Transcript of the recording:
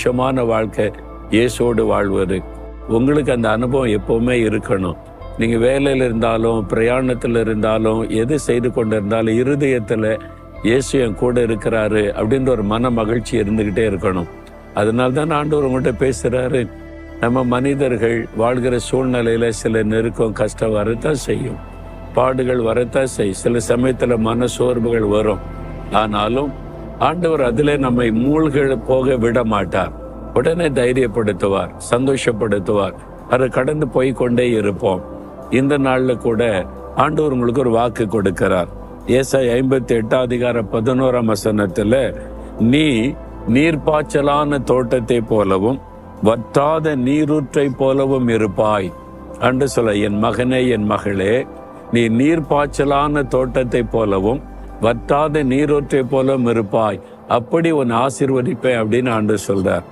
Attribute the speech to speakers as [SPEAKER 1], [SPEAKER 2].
[SPEAKER 1] சந்தோஷமான வாழ்க்கை இயேசோடு வாழ்வது. உங்களுக்கு அந்த அனுபவம் எப்பவுமே இருக்கணும். நீங்க வேலையில் இருந்தாலும் பிரயாணத்தில் இருந்தாலும் எது செய்து கொண்டு இருந்தாலும் இருதயத்துல இயேசு என் கூட இருக்கிறாரு அப்படின்ற ஒரு மன மகிழ்ச்சி இருந்துகிட்டே இருக்கணும். அதனால தான் ஆண்டவர் உங்கள்கிட்ட பேசுறாரு. நம்ம மனிதர்கள் வாழ்கிற சூழ்நிலையில சில நெருக்கம் கஷ்டம் வரத்தான் செய்யும், பாடுகள் வரத்தான் செய்யும், சில சமயத்துல மன சோர்வுகள் வரும். ஆனாலும் ஆண்டவர் அதிலே நம்மை மூழ்க போக விட மாட்டார். உடனே தைரியப்படுத்துவார், சந்தோஷப்படுத்துவார். அதை கடந்து போய் கொண்டே இருப்போம். இந்த நாள்ல கூட ஆண்டவர் உங்களுக்கு ஒரு வாக்கு கொடுக்கிறார். ஏசாயா 58:11 நீ நீர்ப்பாய்ச்சலான தோட்டத்தை போலவும் வற்றாத நீரூற்றை போலவும் இருப்பாய் என்று சொல்ல. என் மகனே, என் மகளே, நீ நீர்ப்பாய்ச்சலான தோட்டத்தை போலவும் வற்றாத நீரூற்றை போலவும் இருப்பாய். அப்படி உன் ஆசீர்வதிப்பேன் அப்படின்னு ஆண்டவர் சொல்றார்.